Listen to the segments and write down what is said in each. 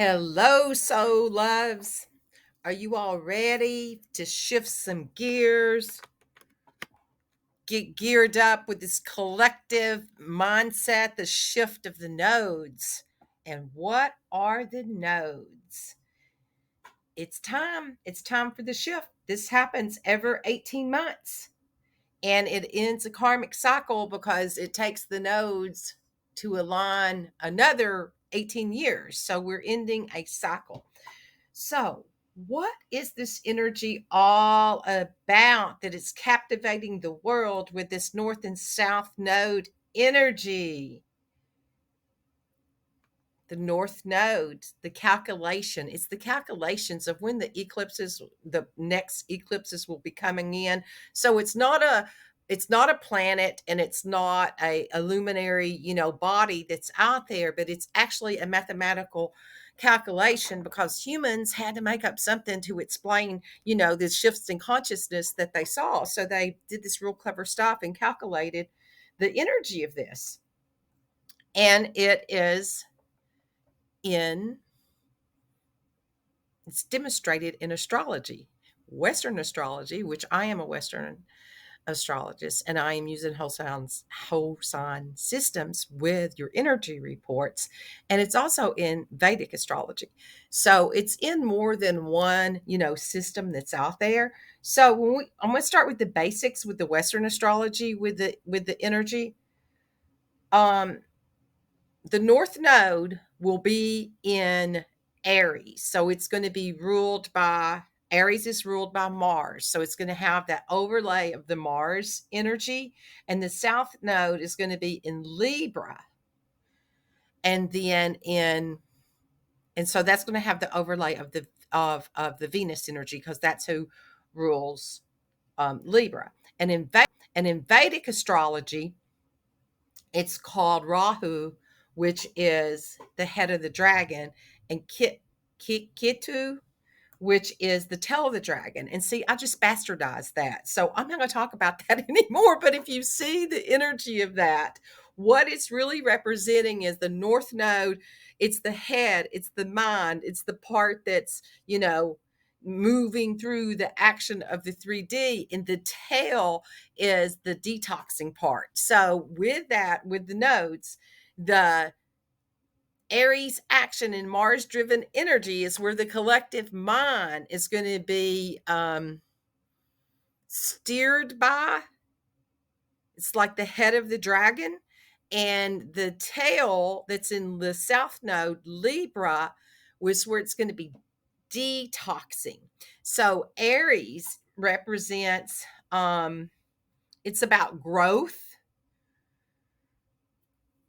Hello, soul loves. Are you all ready to shift some gears? Get geared up with this collective mindset, the shift of the nodes. And what are the nodes? It's time. It's time for the shift. This happens every 18 months. And it ends a karmic cycle because it takes the nodes to align another 18 years. So we're ending a cycle. So, what is this energy all about that is captivating the world with this north and south node energy? The north node, the calculation, it's the calculations of when the next eclipses will be coming in. So it's not a planet, and it's not a luminary, body that's out there, but it's actually a mathematical calculation, because humans had to make up something to explain, the shifts in consciousness that they saw. So they did this real clever stuff and calculated the energy of this. And in it's demonstrated in astrology, Western astrology, which I am a Western astrologist, and I am using whole sign systems with your energy reports. And it's also in Vedic astrology. So it's in more than one, system that's out there. So I'm going to start with the basics with the Western astrology with the energy. The North Node will be in Aries. So it's going to be ruled by Aries is ruled by Mars. So it's going to have that overlay of the Mars energy. And the South Node is going to be in Libra. And then and so that's going to have the overlay of the Venus energy, because that's who rules Libra. And in Vedic astrology, it's called Rahu, which is the head of the dragon, and Ketu, which is the tail of the dragon. And see, I just bastardized that. So I'm not going to talk about that anymore. But if you see the energy of that, what it's really representing is the North Node. It's the head, it's the mind, it's the part that's, moving through the action of the 3D. And the tail is the detoxing part. So with that, with the nodes, the Aries action and Mars driven energy is where the collective mind is going to be steered by. It's like the head of the dragon, and the tail that's in the South Node, Libra, was where it's going to be detoxing. So Aries represents, it's about growth.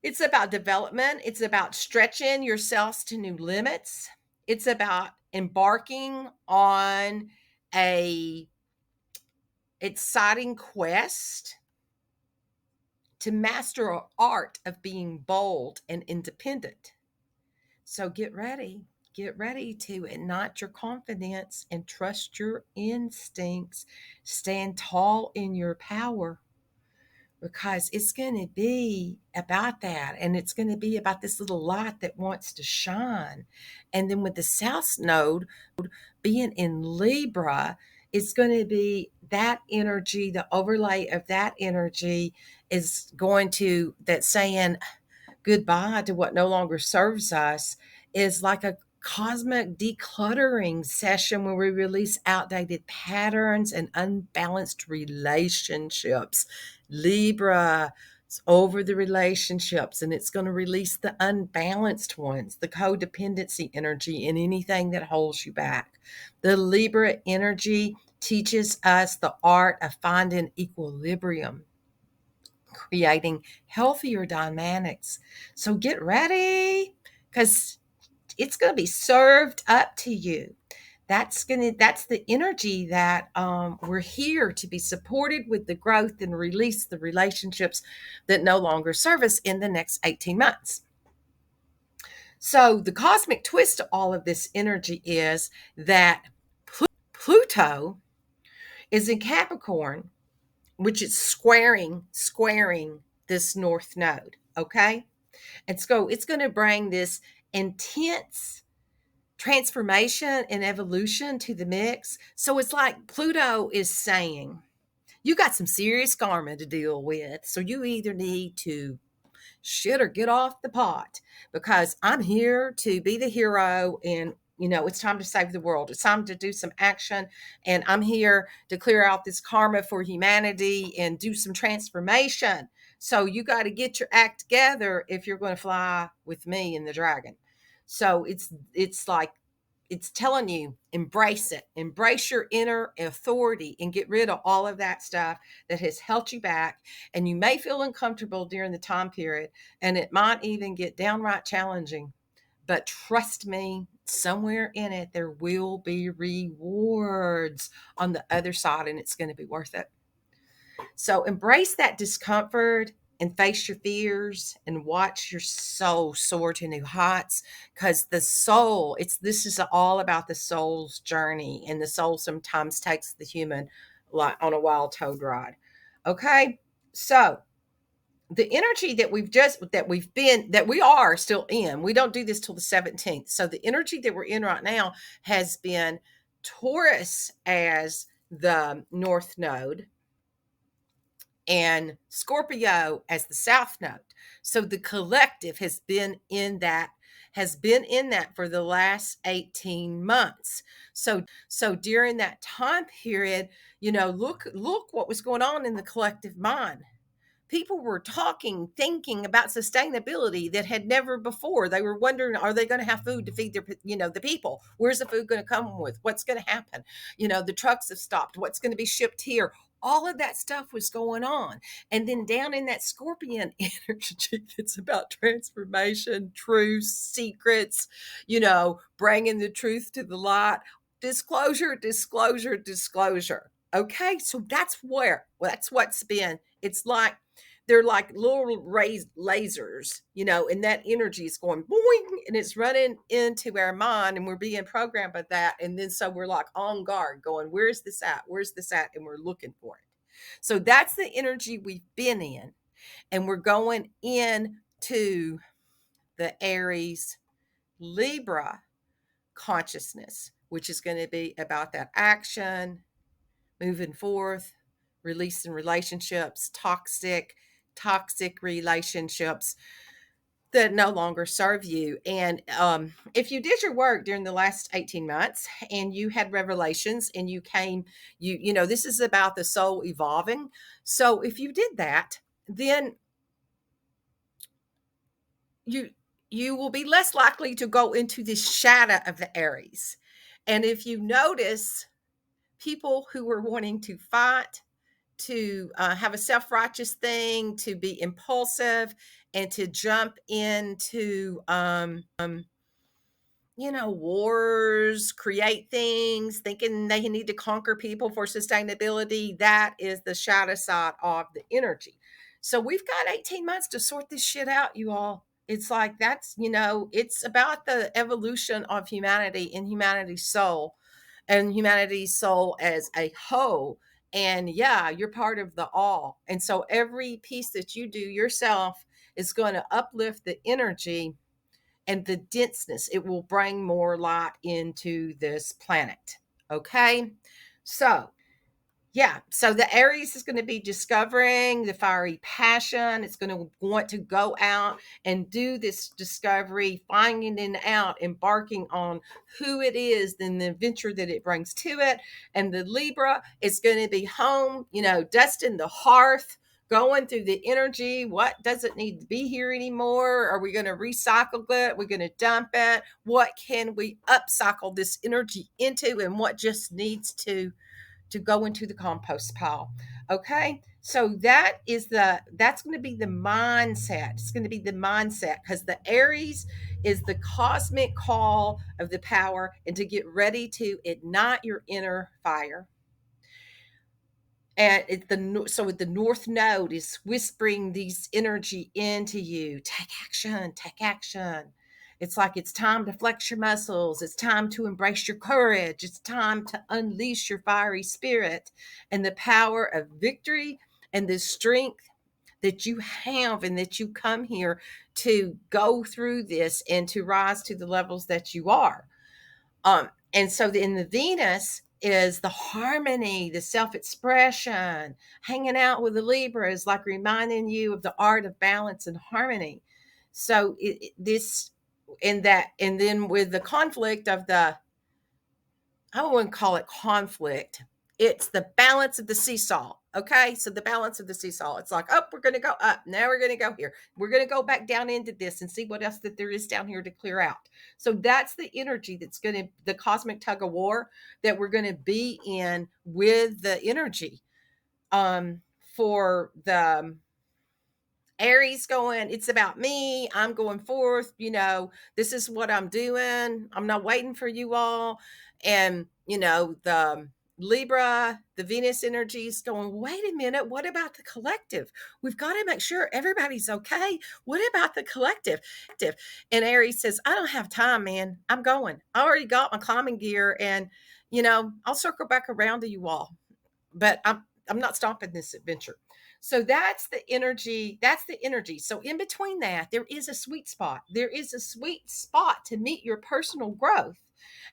It's about development. It's about stretching yourselves to new limits. It's about embarking on a exciting quest to master an art of being bold and independent. So get ready. Get ready to ignite your confidence and trust your instincts. Stand tall in your power, because it's going to be about that. And it's going to be about this little light that wants to shine. And then with the South Node being in Libra, it's going to be that energy, the overlay of that energy is going to, that saying goodbye to what no longer serves us, is like a cosmic decluttering session where we release outdated patterns and unbalanced relationships. Libra is over the relationships, and it's going to release the unbalanced ones, the codependency energy, and anything that holds you back. The Libra energy teaches us the art of finding equilibrium, creating healthier dynamics. So get ready, because it's going to be served up to you. That's the energy that we're here to be supported with the growth and release the relationships that no longer serve us in the next 18 months. So the cosmic twist to all of this energy is that Pluto is in Capricorn, which is squaring this North Node. Okay. And so it's going to bring this intense transformation and evolution to the mix. So it's like Pluto is saying, you got some serious karma to deal with. So you either need to shit or get off the pot, because I'm here to be the hero, and it's time to save the world. It's time to do some action, and I'm here to clear out this karma for humanity and do some transformation. So you got to get your act together if you're going to fly with me and the dragon. So it's like, it's telling you, embrace it, embrace your inner authority, and get rid of all of that stuff that has held you back. And you may feel uncomfortable during the time period, and it might even get downright challenging, but trust me, somewhere in it there will be rewards on the other side, and it's going to be worth it. So embrace that discomfort and face your fears and watch your soul soar to new heights, because the soul, this is all about the soul's journey, and the soul sometimes takes the human like on a wild toad ride. Okay? So the energy that we are still in, we don't do this till the 17th. So the energy that we're in right now has been Taurus as the north node and Scorpio as the south node. So the collective has been in that for the last 18 months. So during that time period, look what was going on in the collective mind. People were talking, thinking about sustainability that had never before. They were wondering, are they going to have food to feed their, the people? Where's the food going to come with? What's going to happen? The trucks have stopped. What's going to be shipped here? All of that stuff was going on. And then down in that Scorpion energy, it's about transformation, truth, secrets, bringing the truth to the light, disclosure, disclosure, disclosure. Okay. So that's what's been, it's like, they're like little lasers, and that energy is going boing, and it's running into our mind, and we're being programmed by that. And then so we're like on guard going, where's this at? Where's this at? And we're looking for it. So that's the energy we've been in. And we're going into the Aries Libra consciousness, which is going to be about that action, moving forth, releasing relationships, toxic relationships that no longer serve you. And if you did your work during the last 18 months and you had revelations and this is about the soul evolving. So if you did that, then you will be less likely to go into the shadow of the Aries. And if you notice people who were wanting to fight, to have a self-righteous thing, to be impulsive, and to jump into wars, create things, thinking they need to conquer people for sustainability, that is the shadow side of the energy. So we've got 18 months to sort this shit out, you all. It's like, it's about the evolution of humanity and humanity's soul, and humanity's soul as a whole. And yeah, you're part of the all. And so every piece that you do yourself is going to uplift the energy and the denseness. It will bring more light into this planet. Okay. So so the Aries is going to be discovering the fiery passion. It's going to want to go out and do this discovery, finding it out, embarking on who it is, then the adventure that it brings to it. And the Libra is going to be home, dusting the hearth, going through the energy. What doesn't need to be here anymore? Are we going to recycle it? We're going to dump it. What can we upcycle this energy into, and what just needs to go into the compost pile? Okay. So that's going to be the mindset. It's going to be the mindset, because the Aries is the cosmic call of the power, and to get ready to ignite your inner fire. And the north node is whispering these energy into you. Take action, take action. It's like, it's time to flex your muscles. It's time to embrace your courage. It's time to unleash your fiery spirit and the power of victory and the strength that you have, and that you come here to go through this and to rise to the levels that you are. And so in the Venus is the harmony, the self-expression. Hanging out with the Libra is like reminding you of the art of balance and harmony. So this and that, and then with the conflict of the, I wouldn't call it conflict. It's the balance of the seesaw. Okay. So the balance of the seesaw. It's like, oh, we're going to go up. Now we're going to go here. We're going to go back down into this and see what else that there is down here to clear out. So that's the energy that's going to, the cosmic tug of war that we're going to be in with the energy for the Aries going, it's about me. I'm going forth. This is what I'm doing. I'm not waiting for you all. And, the Libra, the Venus energy is going, wait a minute. What about the collective? We've got to make sure everybody's okay. What about the collective? And Aries says, I don't have time, man. I'm going. I already got my climbing gear and, I'll circle back around to you all. But I'm not stopping this adventure. So that's the energy. That's the energy. So in between that, there is a sweet spot. There is a sweet spot to meet your personal growth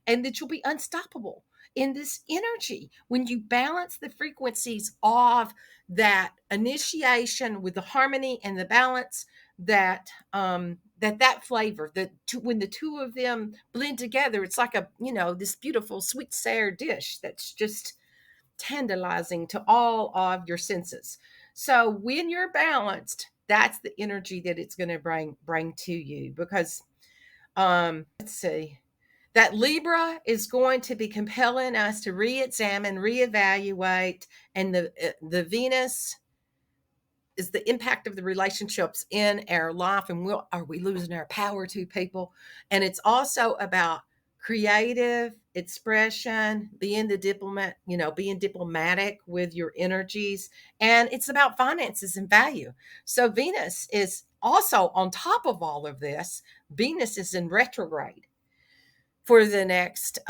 and that you'll be unstoppable in this energy when you balance the frequencies of that initiation with the harmony and the balance that that flavor when the two of them blend together, it's like this beautiful sweet sour dish that's just tantalizing to all of your senses. So when you're balanced, that's the energy that it's going to bring to you because let's see. That Libra is going to be compelling us to re-examine, reevaluate, and the Venus is the impact of the relationships in our life, and are we losing our power to people? And it's also about creative expression, being the diplomat, being diplomatic with your energies, and it's about finances and value. So Venus is also on top of all of this. Venus is in retrograde for the next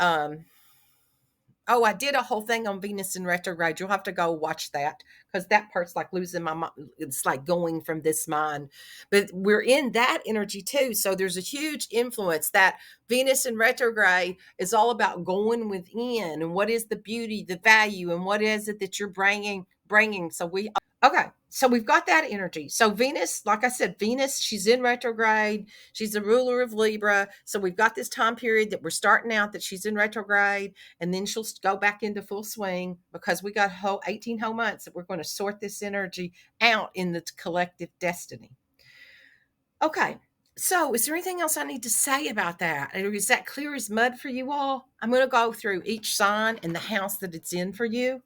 Oh, I did a whole thing on Venus in retrograde. You'll have to go watch that because that part's like losing my mind. It's like going from this mind. But we're in that energy too. So there's a huge influence that Venus in retrograde is all about going within and what is the beauty, the value, and what is it that you're bringing. Okay, so we've got that energy. So Venus, like I said, Venus, she's in retrograde. She's the ruler of Libra. So we've got this time period that we're starting out that she's in retrograde, and then she'll go back into full swing because we got 18 whole months that we're going to sort this energy out in the collective destiny. Okay, so is there anything else I need to say about that? Or is that clear as mud for you all? I'm going to go through each sign and the house that it's in for you.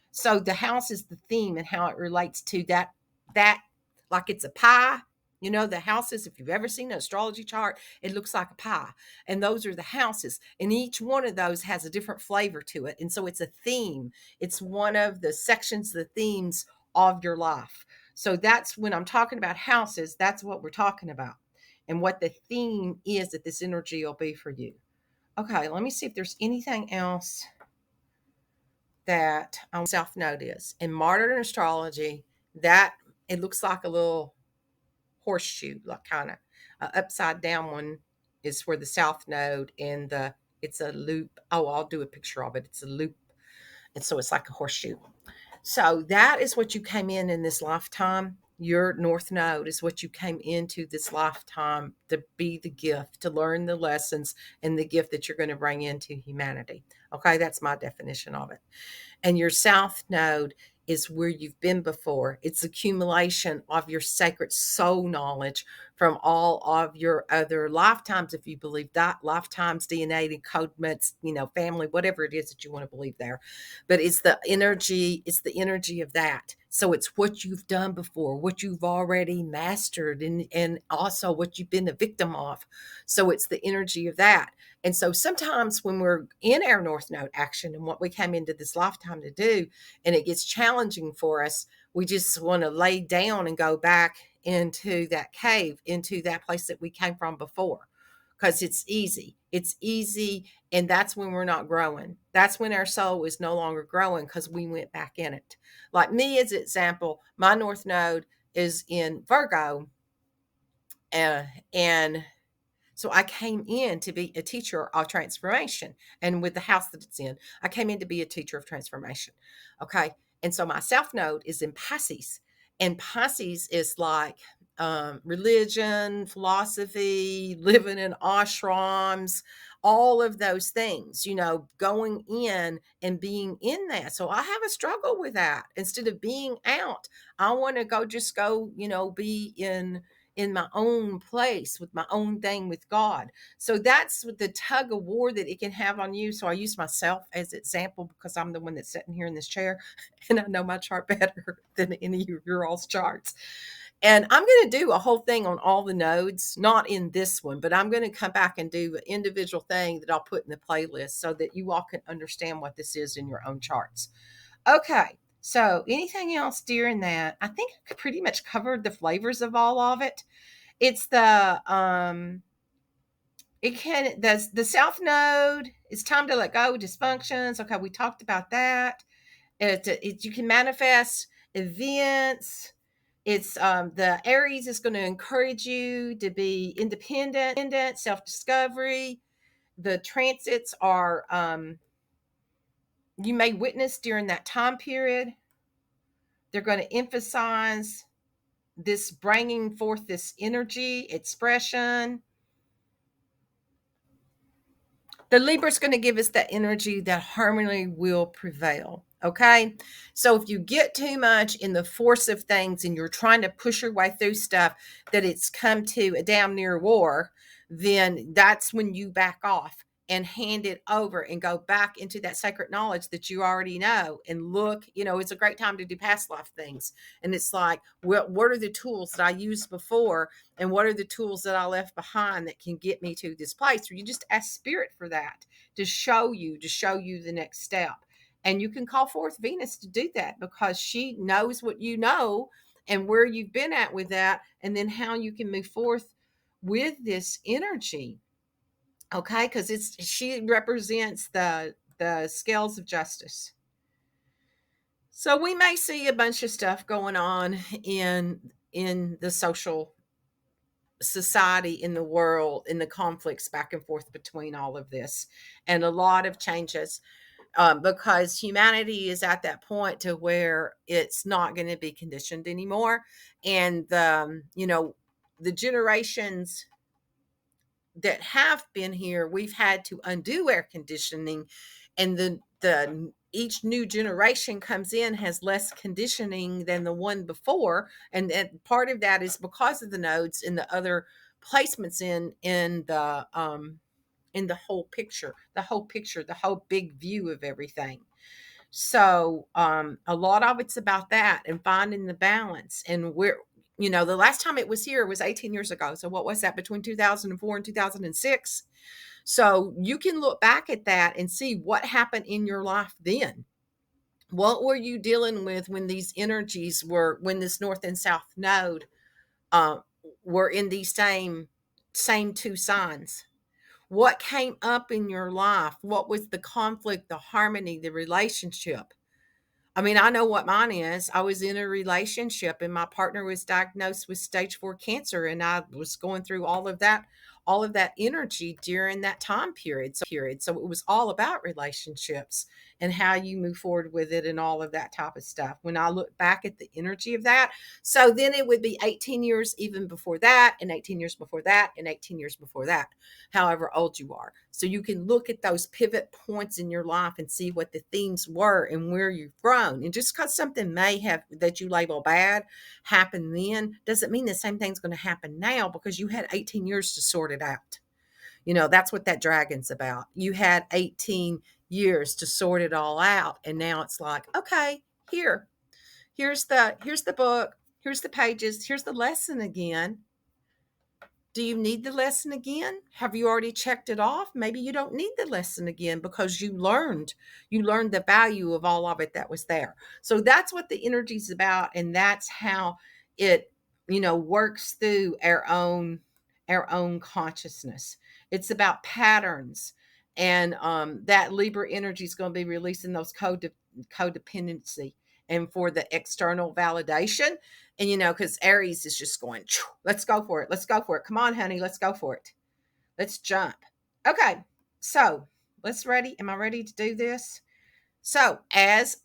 So the house is the theme and how it relates to that like it's a pie. The houses, if you've ever seen an astrology chart, it looks like a pie. And those are the houses. And each one of those has a different flavor to it. And so it's a theme. It's one of the sections, the themes of your life. So that's when I'm talking about houses, that's what we're talking about. And what the theme is that this energy will be for you. Okay, let me see if there's anything else that South Node is. In modern astrology, that it looks like a little horseshoe, like kind of upside down one is where the South Node and it's a loop. Oh, I'll do a picture of it. It's a loop. And so it's like a horseshoe. So that is what you came in this lifetime. Your North Node is what you came into this lifetime to be the gift, to learn the lessons and the gift that you're going to bring into humanity. Okay, that's my definition of it. And your South Node is where you've been before. It's accumulation of your sacred soul knowledge from all of your other lifetimes, if you believe that, lifetimes, DNA, encodements, family, whatever it is that you want to believe there. But it's the energy of that. So it's what you've done before, what you've already mastered, and also what you've been a victim of. So it's the energy of that. And so sometimes when we're in our North Node action and what we came into this lifetime to do, and it gets challenging for us, we just want to lay down and go back into that cave, into that place that we came from before, because it's easy. It's easy. And that's when we're not growing. That's when our soul is no longer growing because we went back in it. Like me, as an example, my North Node is in Virgo. And So I came in to be a teacher of transformation. And with the house that it's in, I came in to be a teacher of transformation. Okay. And so my South Node is in Pisces. And Pisces is like religion, philosophy, living in ashrams, all of those things, going in and being in that. So I have a struggle with that. Instead of being out, I want to go, be in my own place with my own thing with God. So that's what the tug of war that it can have on you. So I use myself as example because I'm the one that's sitting here in this chair and I know my chart better than any of your all's charts. And I'm going to do a whole thing on all the nodes, not in this one, but I'm going to come back and do an individual thing that I'll put in the playlist so that you all can understand what this is in your own charts. Okay. So anything else during that? I think I pretty much covered the flavors of all of it. It's the South Node. It's time to let go of dysfunctions. Okay, we talked about that. You can manifest events. It's the Aries is going to encourage you to be independent, self-discovery. The transits are you may witness during that time period. They're going to emphasize this bringing forth this energy, expression. The Libra is going to give us that energy that harmony will prevail. Okay. So if you get too much in the force of things and you're trying to push your way through stuff that it's come to a damn near war, then that's when you back off and hand it over and go back into that sacred knowledge that you already know and look. It's a great time to do past life things. And it's like, what are the tools that I used before? And what are the tools that I left behind that can get me to this place? Where you just ask spirit for that to show you the next step. And you can call forth Venus to do that because she knows what you know and where you've been at with that, and then how you can move forth with this energy. Okay, because she represents the scales of justice. So we may see a bunch of stuff going on in the social society, in the world, in the conflicts back and forth between all of this, and a lot of changes, because humanity is at that point to where it's not going to be conditioned anymore. And the generations that have been here, we've had to undo air conditioning, and the each new generation comes in has less conditioning than the one before, and part of that is because of the nodes and the other placements in the whole picture, the whole big view of everything. So a lot of it's about that and finding the balance. And the last time it was here was 18 years ago. So what was that, between 2004 and 2006? So you can look back at that and see what happened in your life then. What were you dealing with when these energies when this North and South node uh, were in these same two signs? What came up in your life? What was the conflict, the harmony, the relationship? I mean, I know what mine is. I was in a relationship and my partner was diagnosed with stage 4 cancer, and I was going through all of that energy during that time period. So it was all about relationships and how you move forward with it and all of that type of stuff. When I look back at the energy of that, so then it would be 18 years even before that, and 18 years before that, and 18 years before that, however old you are. So you can look at those pivot points in your life and see what the themes were and where you've grown. And just because something may have that you label bad happened then doesn't mean the same thing's going to happen now, because you had 18 years to sort it out. That's what that dragon's about. You had 18 years to sort it all out, and now it's like, okay, here's the book, here's the pages, here's the lesson again. Do you need the lesson again? Have you already checked it off? Maybe you don't need the lesson again because you learned the value of all of it that was there. So that's what the energy is about, and that's how it works through our own consciousness. It's about patterns, and that Libra energy is going to be releasing those codependency and for the external validation. And because Aries is just going, let's go for it, come on honey, let's go for it, Let's jump. Okay. So let's ready. Am I ready to do this? So as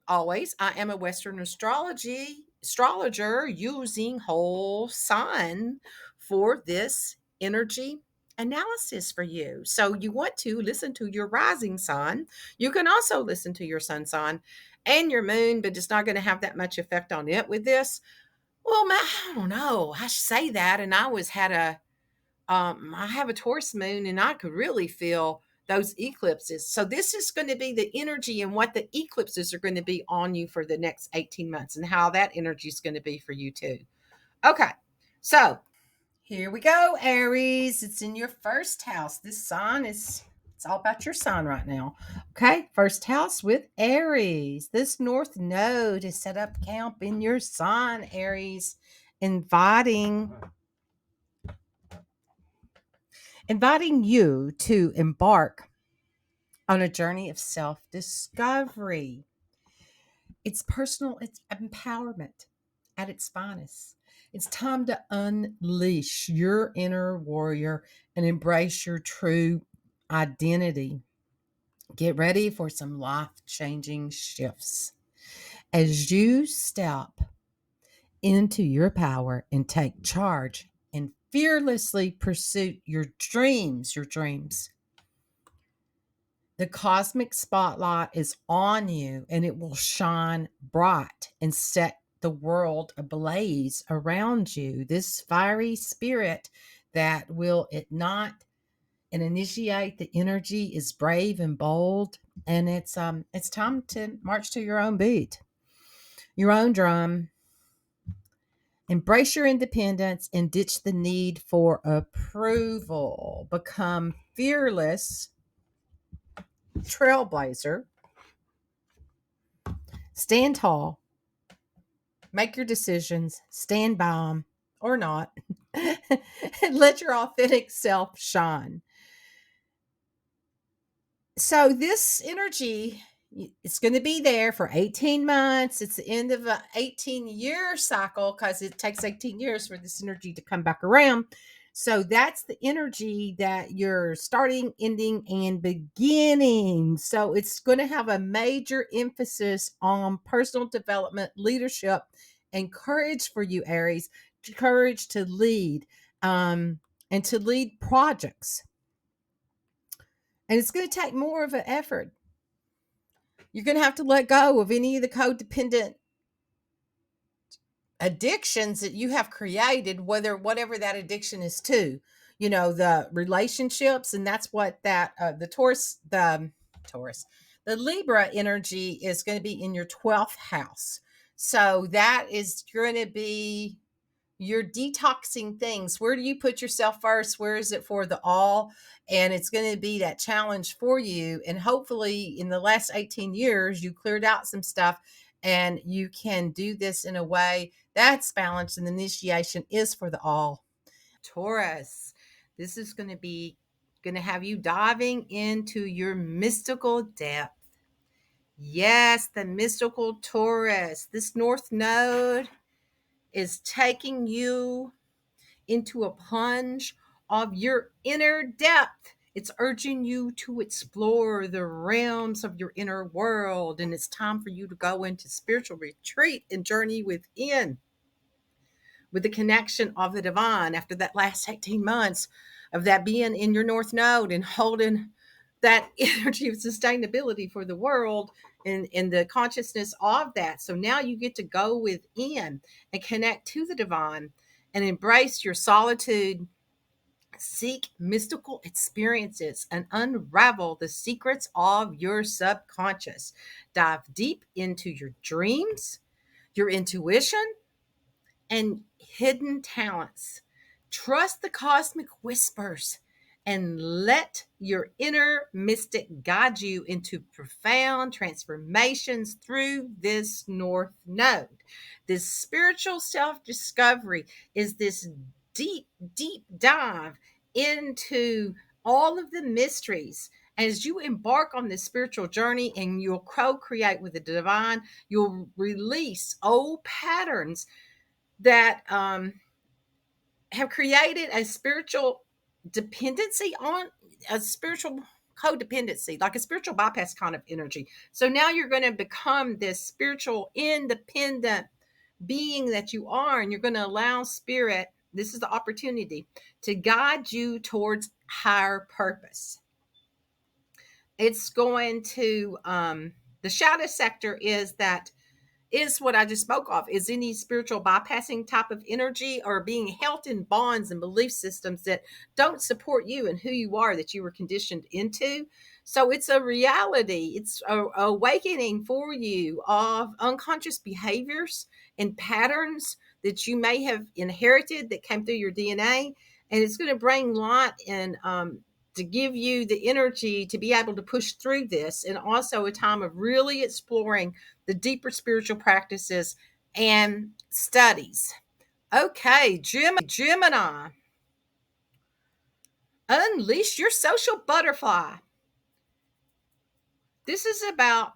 always, I am a Western astrologer using whole sign for this energy analysis for you. So you want to listen to your rising sign. You can also listen to your sun sign and your moon, but it's not going to have that much effect on it with this. Well, I don't know. I say that, and I have a Taurus moon, and I could really feel those eclipses. So this is going to be the energy and what the eclipses are going to be on you for the next 18 months, and how that energy is going to be for you too. Okay, so here we go, Aries. It's in your first house. This sign is, it's all about your sign right now. Okay, first house with Aries. This north node is set up camp in your sign, Aries, inviting you to embark on a journey of self-discovery. It's personal, it's empowerment at its finest. It's time to unleash your inner warrior and embrace your true identity. Get ready for some life-changing shifts as you step into your power and take charge and fearlessly pursue your dreams, The cosmic spotlight is on you, and it will shine bright and set the world ablaze around you. This fiery spirit that will ignite and initiate the energy is brave and bold, and it's time to march to your own beat, your own drum. Embrace your independence and ditch the need for approval. Become fearless trailblazer. Stand tall. Make your decisions. Stand by them or not. And let your authentic self shine. So this energy, it's going to be there for 18 months. It's the end of an 18-year cycle, because it takes 18 years for this energy to come back around. So that's the energy that you're starting, ending, and beginning. So it's going to have a major emphasis on personal development, leadership, and courage for you, Aries. Courage to lead, and to lead projects. And it's going to take more of an effort. You're going to have to let go of any of the codependent addictions that you have created, whatever that addiction is to, the relationships. And that's what that, the Libra energy is going to be in your 12th house. So that is going to be, you're detoxing things. Where do you put yourself first? Where is it for the all? And it's going to be that challenge for you. And hopefully in the last 18 years, you cleared out some stuff, and you can do this in a way that's balanced, and the initiation is for the all. Taurus, this is going to have you diving into your mystical depth. Yes, the mystical Taurus. This north node is taking you into a plunge of your inner depth. It's urging you to explore the realms of your inner world, and it's time for you to go into spiritual retreat and journey within, with the connection of the divine after that last 18 months of that being in your north node and holding that energy of sustainability for the world, and the consciousness of that. So now you get to go within and connect to the divine and embrace your solitude, seek mystical experiences, and unravel the secrets of your subconscious. Dive deep into your dreams, your intuition, and hidden talents. Trust the cosmic whispers and let your inner mystic guide you into profound transformations through this north node. This spiritual self-discovery is this deep, deep dive into all of the mysteries. As you embark on this spiritual journey and you'll co-create with the divine, you'll release old patterns that have created a spiritual dependency on a spiritual codependency, like a spiritual bypass kind of energy. So now you're going to become this spiritual independent being that you are, and you're going to allow spirit, this is the opportunity to guide you towards higher purpose. It's going to the shadow sector is what I just spoke of, is any spiritual bypassing type of energy or being held in bonds and belief systems that don't support you and who you are, that you were conditioned into. So it's a reality. It's a awakening for you of unconscious behaviors and patterns that you may have inherited that came through your DNA. And it's going to bring light and to give you the energy to be able to push through this, and also a time of really exploring the deeper spiritual practices and studies. Okay, Gemini, unleash your social butterfly. This is about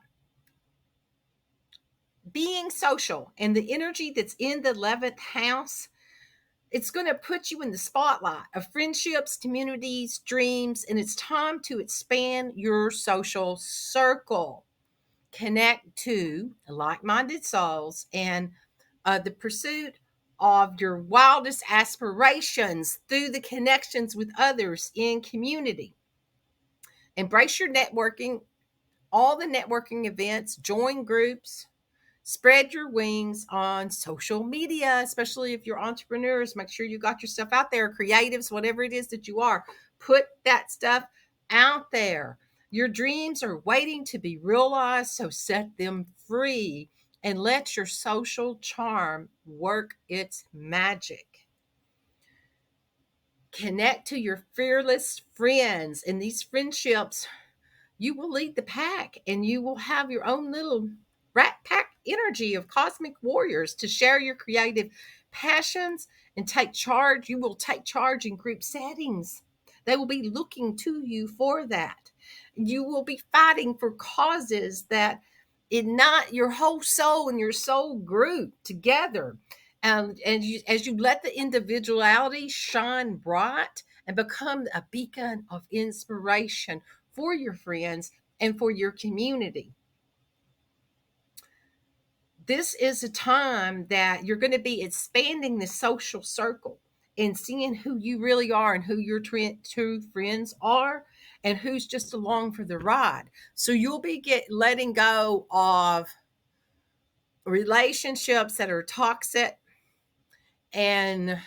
being social, and the energy that's in the 11th house, it's going to put you in the spotlight of friendships, communities, dreams, and it's time to expand your social circle. Connect to like-minded souls and the pursuit of your wildest aspirations through the connections with others in community. Embrace your networking, all the networking events, join groups, spread your wings on social media, especially if you're entrepreneurs. Make sure you got your stuff out there, creatives, whatever it is that you are. Put that stuff out there. Your dreams are waiting to be realized, so set them free and let your social charm work its magic. Connect to your fearless friends. In these friendships, you will lead the pack and you will have your own little rat pack energy of cosmic warriors to share your creative passions and take charge. You will take charge in group settings. They will be looking to you for that. You will be fighting for causes that ignite your whole soul and your soul group together. And you, as you let the individuality shine bright and become a beacon of inspiration for your friends and for your community. This is a time that you're going to be expanding the social circle and seeing who you really are and who your true friends are and who's just along for the ride. So you'll be letting go of relationships that are toxic and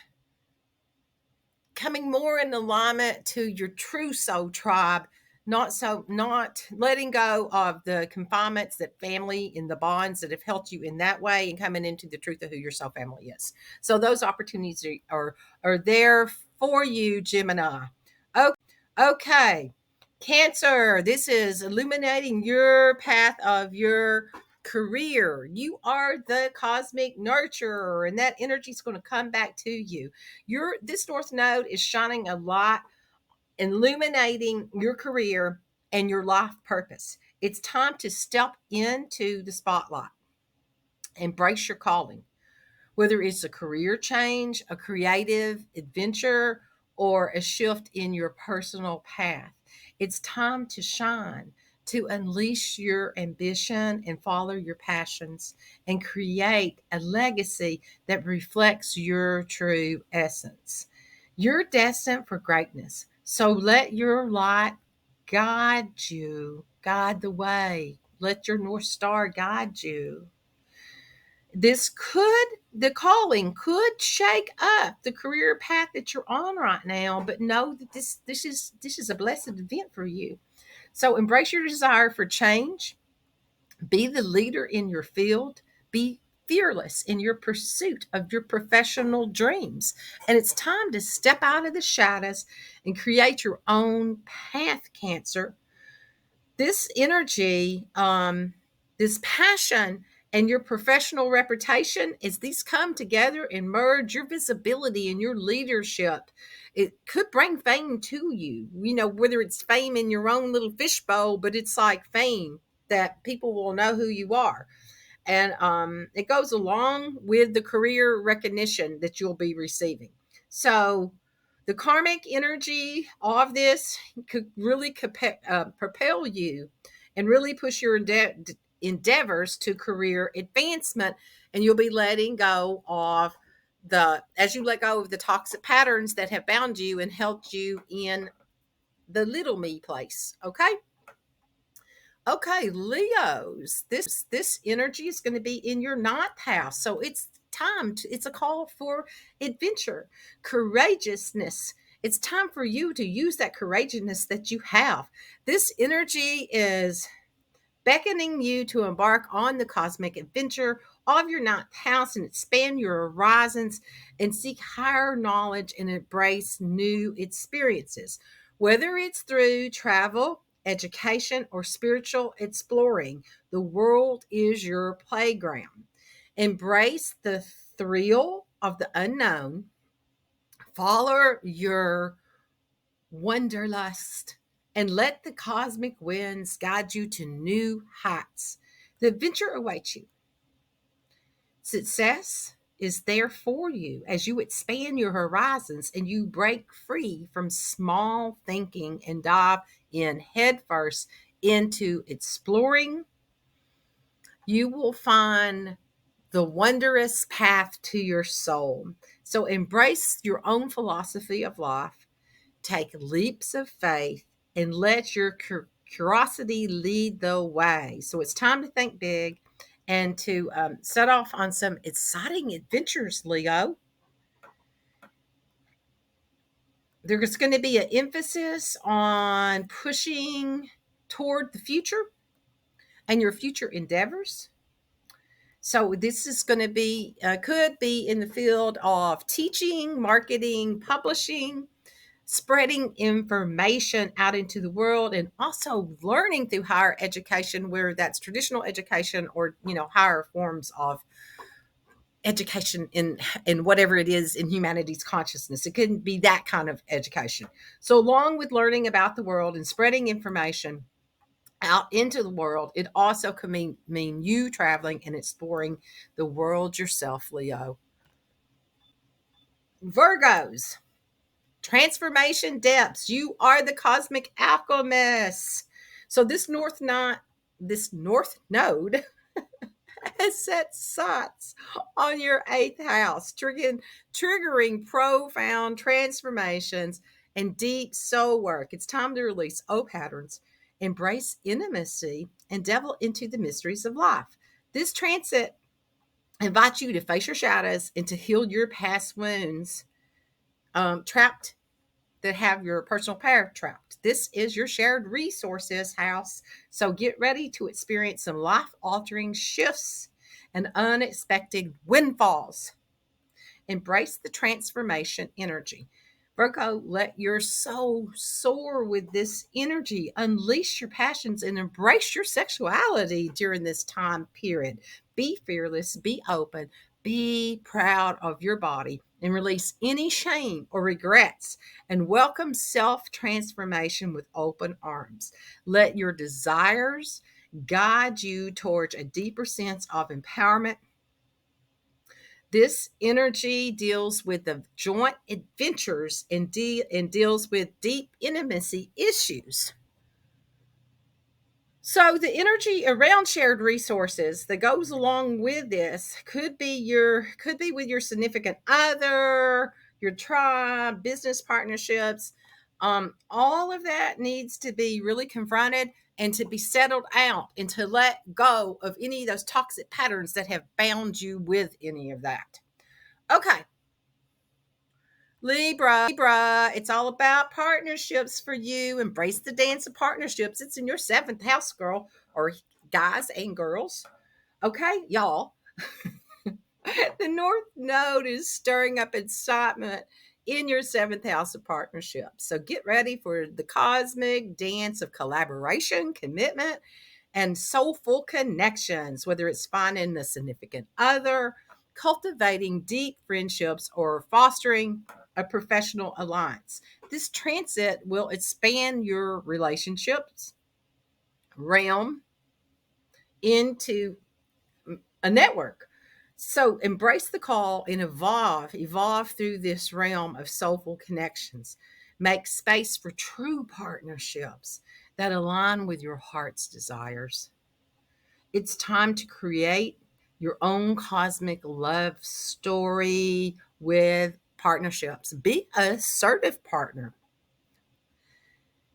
coming more in alignment to your true soul tribe, not letting go of the confinements that family and the bonds that have held you in that way, and coming into the truth of who your soul family is. So those opportunities are there for you, Gemini. Okay, Cancer, this is illuminating your path of your career. You are the cosmic nurturer, and that energy is going to come back to you. This North Node is shining a light, illuminating your career and your life purpose. It's time to step into the spotlight. Embrace your calling, whether it's a career change, a creative adventure, or a shift in your personal path. It's time to shine, to unleash your ambition and follow your passions and create a legacy that reflects your true essence. You're destined for greatness. So let your light guide you, guide the way. Let your North Star guide you. The calling could shake up the career path that you're on right now, but know that this is a blessed event for you. So embrace your desire for change, be the leader in your field, be fearless in your pursuit of your professional dreams. And it's time to step out of the shadows and create your own path, Cancer. This energy, this passion, and your professional reputation, as these come together and merge, your visibility and your leadership, it could bring fame to you. You know, whether it's fame in your own little fishbowl, but it's like fame that people will know who you are. And it goes along with the career recognition that you'll be receiving. So The karmic energy of this could really propel you and really push your endeavors to career advancement. And you'll be letting go of as you let go of the toxic patterns that have bound you and held you in the little me place. Okay. Okay, Leos, this energy is going to be in your ninth house. So it's a call for adventure, courageousness. It's time for you to use that courageousness that you have. This energy is beckoning you to embark on the cosmic adventure of your ninth house and expand your horizons and seek higher knowledge and embrace new experiences, whether it's through travel, education, or spiritual exploring. The world is your playground. Embrace the thrill of the unknown. Follow your wanderlust, and let the cosmic winds guide you to new heights. The adventure awaits you. Success is there for you as you expand your horizons and you break free from small thinking and dive in headfirst into exploring. You will find the wondrous path to your soul. So embrace your own philosophy of life. Take leaps of faith and let your curiosity lead the way. So it's time to think big and to set off on some exciting adventures, Leo. There's going to be an emphasis on pushing toward the future and your future endeavors. So this is going to be, could be in the field of teaching, marketing, publishing, spreading information out into the world, and also learning through higher education, where that's traditional education or higher forms of education in whatever it is in humanity's consciousness. It couldn't be that kind of education. So along with learning about the world and spreading information out into the world, it also can mean you traveling and exploring the world yourself, Leo. Virgos, transformation depths. You are the cosmic alchemist. So this north node has set sights on your eighth house, triggering profound transformations and deep soul work. It's time to release old patterns, embrace intimacy, and delve into the mysteries of life. This transit invites you to face your shadows and to heal your past wounds, trapped that have your personal power trapped. This is your shared resources house. So get ready to experience some life altering shifts and unexpected windfalls. Embrace the transformation energy. Virgo, let your soul soar with this energy. Unleash your passions and embrace your sexuality during this time period. Be fearless, be open, be proud of your body, and release any shame or regrets, and welcome self transformation with open arms. Let your desires guide you towards a deeper sense of empowerment. This energy deals with the joint adventures and deals with deep intimacy issues. So the energy around shared resources that goes along with this could be with your significant other, your tribe, business partnerships. All of that needs to be really confronted and to be settled out and to let go of any of those toxic patterns that have bound you with any of that. Okay, Libra, it's all about partnerships for you. Embrace the dance of partnerships. It's in your seventh house, girl, or guys and girls. Okay, y'all. The North Node is stirring up excitement in your seventh house of partnerships. So get ready for the cosmic dance of collaboration, commitment, and soulful connections, whether it's finding a significant other, cultivating deep friendships, or fostering a professional alliance. This transit will expand your relationships realm into a network. So embrace the call and evolve through this realm of soulful connections. Make space for true partnerships that align with your heart's desires. It's time to create your own cosmic love story with partnerships. Be an assertive partner.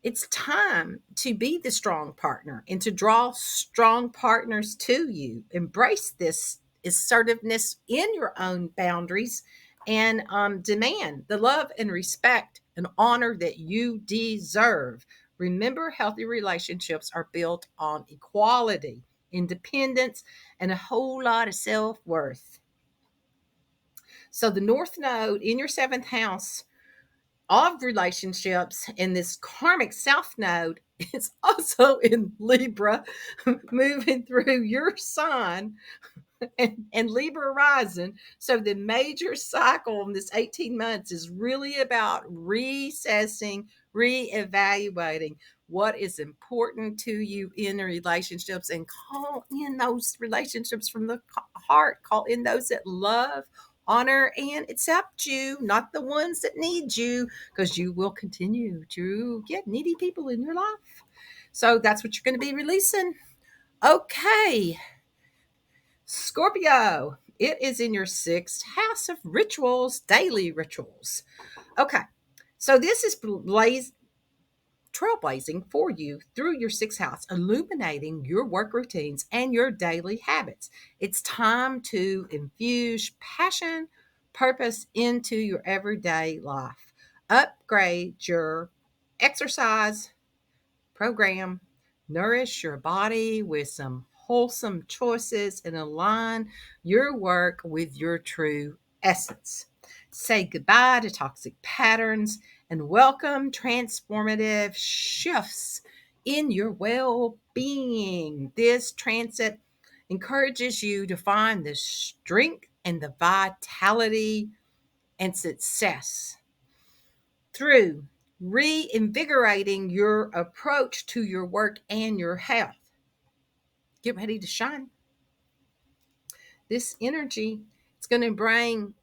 It's time to be the strong partner and to draw strong partners to you. Embrace this assertiveness in your own boundaries and demand the love and respect and honor that you deserve. Remember, healthy relationships are built on equality, independence, and a whole lot of self worth. So, the North Node in your seventh house of relationships in this karmic south node is also in Libra, moving through your sign and Libra rising. So the major cycle in this 18 months is really about reassessing, reevaluating what is important to you in the relationships, and call in those relationships from the heart. Call in those that love, honor, and accept you, not the ones that need you, because you will continue to get needy people in your life. So that's what you're going to be releasing. Okay, Scorpio, it is in your sixth house of rituals, daily rituals. Okay, so this is trailblazing for you through your sixth house, illuminating your work routines and your daily habits. It's time to infuse passion, purpose into your everyday life. Upgrade your exercise program, nourish your body with some wholesome choices, and align your work with your true essence. Say goodbye to toxic patterns and welcome transformative shifts in your well being. This transit encourages you to find the strength and the vitality and success through reinvigorating your approach to your work and your health. Get ready to shine. This energy is going to bring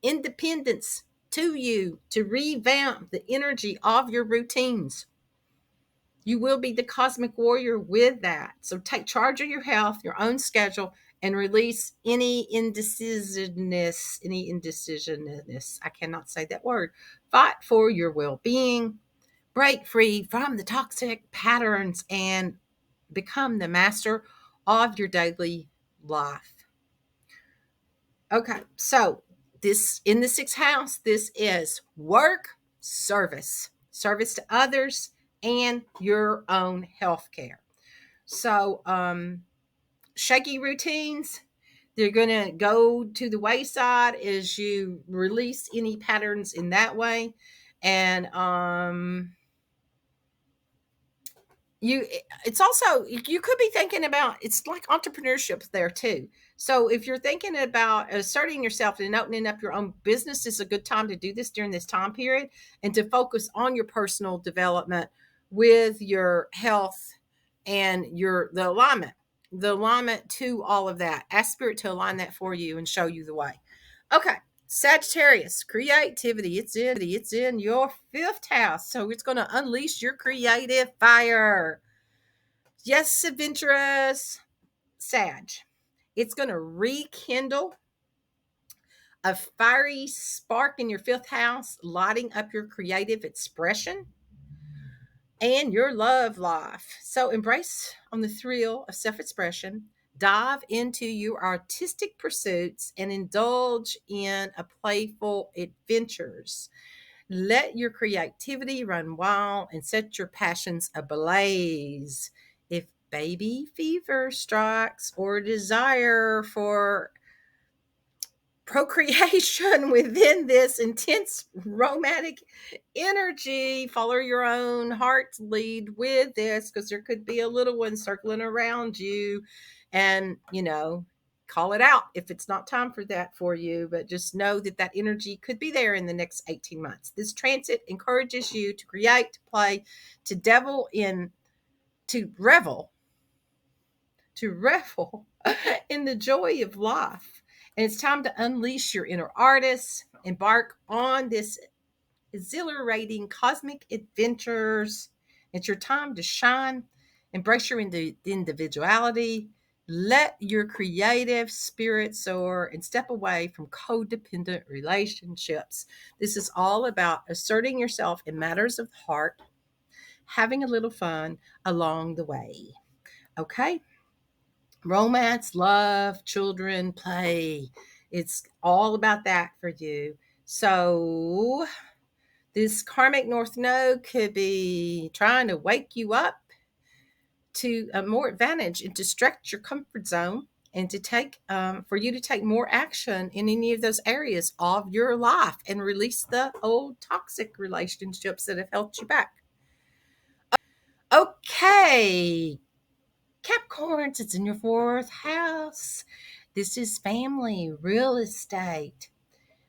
independence to you, to revamp the energy of your routines. You will be the cosmic warrior with that. So take charge of your health, your own schedule, and release any indecisiveness. I cannot say that word. Fight for your well being. Break free from the toxic patterns and become the master of your daily life. Okay, so this in the sixth house, this is work, service to others, and your own health care. So, shaky routines, they're going to go to the wayside as you release any patterns in that way. And it's also, you could be thinking about, it's like entrepreneurship there too. So if you're thinking about asserting yourself and opening up your own business, is a good time to do this during this time period, and to focus on your personal development with your health and the alignment to all of that. Ask spirit to align that for you and show you the way. Okay, Sagittarius, creativity. It's in your fifth house. So it's going to unleash your creative fire. Yes, adventurous Sag. It's going to rekindle a fiery spark in your fifth house, lighting up your creative expression and your love life. So embrace on the thrill of self-expression. Dive into your artistic pursuits and indulge in a playful adventures. Let your creativity run wild and set your passions ablaze. If baby fever strikes or desire for procreation within this intense romantic energy, follow your own heart's lead with this, because there could be a little one circling around you, and call it out if it's not time for that for you. But just know that that energy could be there in the next 18 months. This transit encourages you to create, to play, to devil in, to revel in the joy of life And it's time to unleash your inner artist, embark on this exhilarating cosmic adventures. It's your time to shine, embrace your individuality, let your creative spirit soar, and step away from codependent relationships. This is all about asserting yourself in matters of the heart, having a little fun along the way. Okay? Romance, love, children, play. It's all about that for you. So, this karmic North Node could be trying to wake you up to a more advantage and to stretch your comfort zone and to take for you to take more action in any of those areas of your life and release the old toxic relationships that have held you back. Okay, Capricorns, it's in your fourth house. This is family, real estate,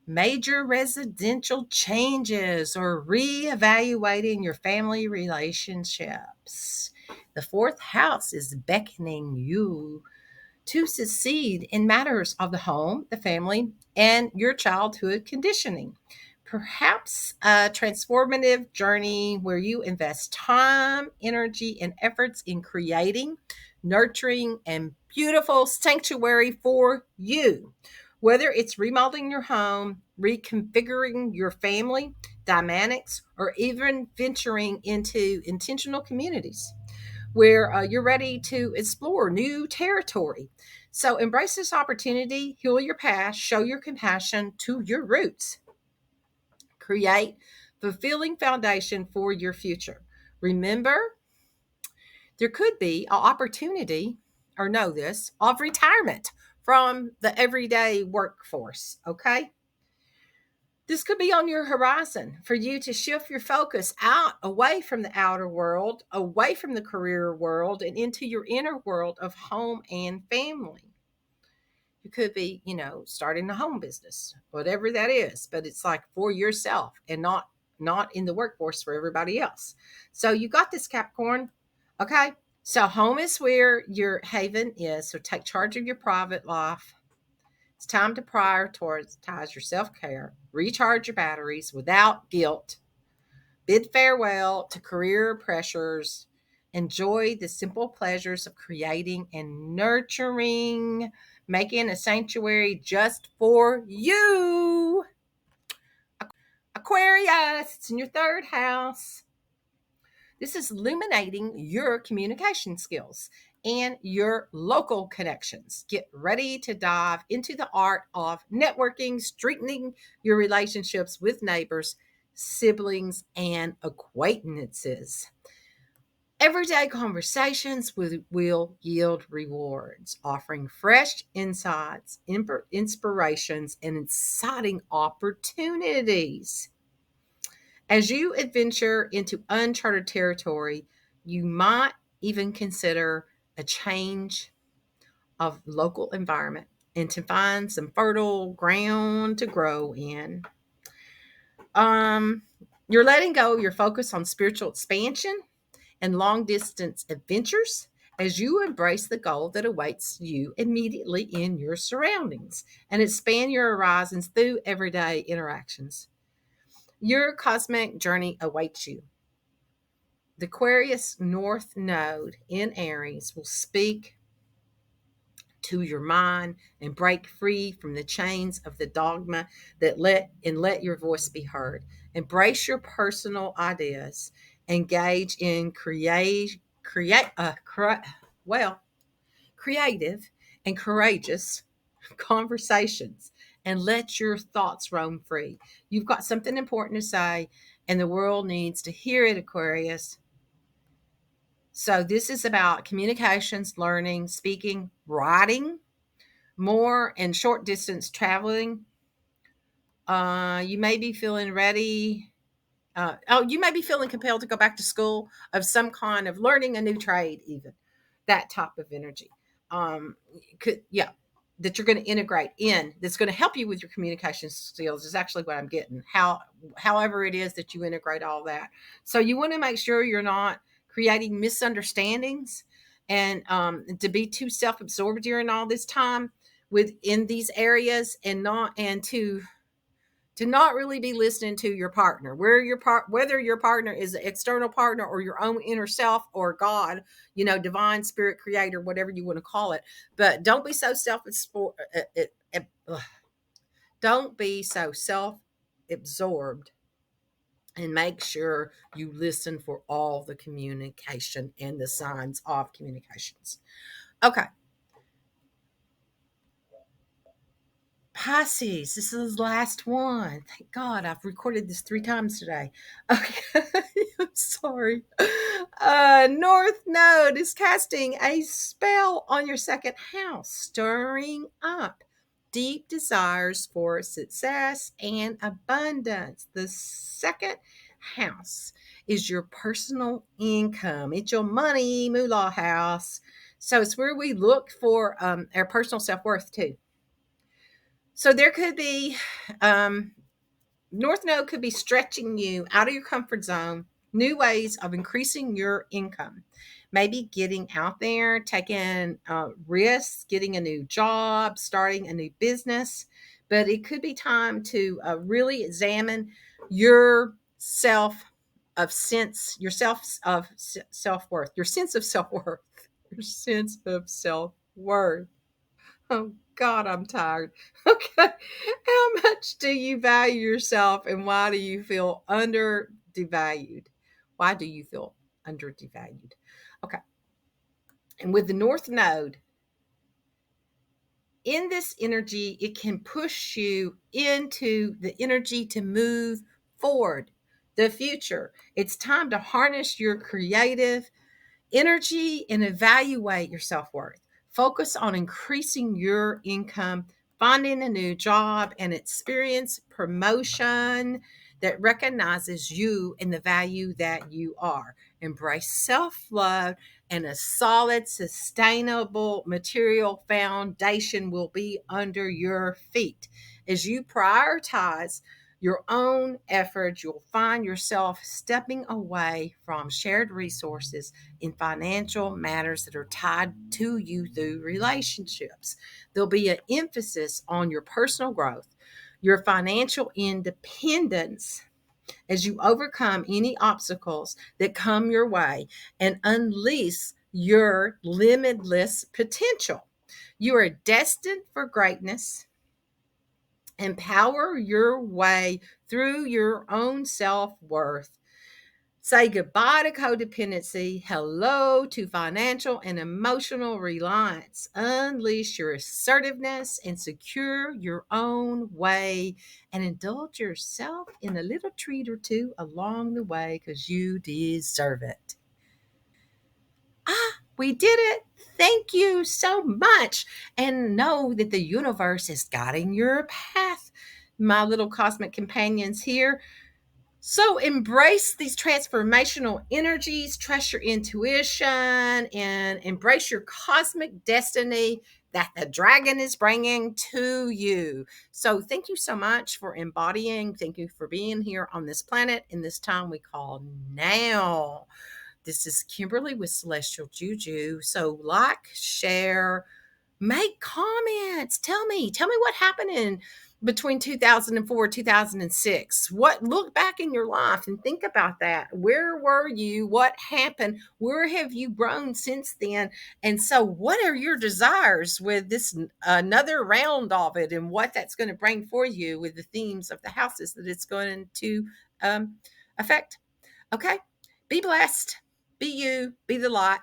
major residential changes, or reevaluating your family relationships. The fourth house is beckoning you to succeed in matters of the home, the family, and your childhood conditioning. Perhaps a transformative journey where you invest time, energy, and efforts in creating, nurturing, and beautiful sanctuary for you. Whether it's remodeling your home, reconfiguring your family dynamics, or even venturing into intentional communities where you're ready to explore new territory. So embrace this opportunity, heal your past, show your compassion to your roots, create fulfilling foundation for your future. Remember, there could be an opportunity, or know this, of retirement from the everyday workforce. Okay. This could be on your horizon for you to shift your focus out away from the outer world, away from the career world, and into your inner world of home and family. You could be, starting a home business, whatever that is, but it's like for yourself and not in the workforce for everybody else. So you got this, Capricorn. Okay. So home is where your haven is. So take charge of your private life. It's time to prioritize your self care, recharge your batteries without guilt, bid farewell to career pressures, enjoy the simple pleasures of creating and nurturing, making a sanctuary just for you. Aquarius, it's in your third house. This is illuminating your communication skills and your local connections. Get ready to dive into the art of networking, strengthening your relationships with neighbors, siblings, and acquaintances. Everyday conversations will yield rewards, offering fresh insights, inspirations, and exciting opportunities. As you adventure into uncharted territory, you might even consider a change of local environment and to find some fertile ground to grow in. Um, you're letting go your focus on spiritual expansion and long distance adventures as you embrace the goal that awaits you immediately in your surroundings and expand your horizons through everyday interactions. Your cosmic journey awaits you. The Aquarius North Node in Aries will speak to your mind and break free from the chains of the dogma that let your voice be heard. Embrace your personal ideas. Engage in creative and courageous conversations and let your thoughts roam free. You've got something important to say, and the world needs to hear it, Aquarius. So this is about communications, learning, speaking, writing, more and short distance traveling. You may be feeling ready. You may be feeling compelled to go back to school of some kind of learning a new trade, even that type of energy. That you're going to integrate in. That's going to help you with your communication skills is actually what I'm getting. However it is that you integrate all that. So you want to make sure you're not creating misunderstandings and to be too self-absorbed during all this time within these areas, and to not really be listening to your partner, whether your partner is an external partner or your own inner self or God, divine spirit, creator, whatever you want to call it. But don't be so don't be so self-absorbed, and make sure you listen for all the communication and the signs of communications. Okay. Pisces, this is the last one. Thank God I've recorded this 3 times today. Okay, I'm sorry. North Node is casting a spell on your second house, stirring up deep desires for success and abundance. The second house is your personal income, it's your money, moolah house. So it's where we look for our personal self worth too. So there could be North Node could be stretching you out of your comfort zone, new ways of increasing your income. Maybe getting out there, taking risks, getting a new job, starting a new business. But it could be time to really examine your self worth, your sense of self worth, your sense of self worth. Oh God, I'm tired. Okay. How much do you value yourself, and why do you feel undervalued? Why do you feel undervalued? Okay. And with the North Node, in this energy, it can push you into the energy to move forward, the future. It's time to harness your creative energy and evaluate your self worth. Focus on increasing your income, finding a new job, and experience promotion that recognizes you and the value that you are. Embrace self love, and a solid, sustainable material foundation will be under your feet. As you prioritize your own efforts, you'll find yourself stepping away from shared resources in financial matters that are tied to you through relationships. There'll be an emphasis on your personal growth, your financial independence, as you overcome any obstacles that come your way and unleash your limitless potential. You are destined for greatness. Empower your way through your own self worth. Say goodbye to codependency. Hello to financial and emotional reliance. Unleash your assertiveness and secure your own way, and indulge yourself in a little treat or two along the way, because you deserve it. We did it. Thank you so much. And know that the universe is guiding your path, my little cosmic companions here. So embrace these transformational energies, trust your intuition, and embrace your cosmic destiny that the dragon is bringing to you. So thank you so much for embodying. Thank you for being here on this planet in this time we call now. This is Kimberly with Celestial Juju. So like, share, make comments. Tell me what happened in between 2004 2006. What, look back in your life and think about that. Where were you? What happened? Where have you grown since then? And so what are your desires with this another round of it, and what that's going to bring for you with the themes of the houses that it's going to affect? Okay. Be blessed. Be you. Be the light.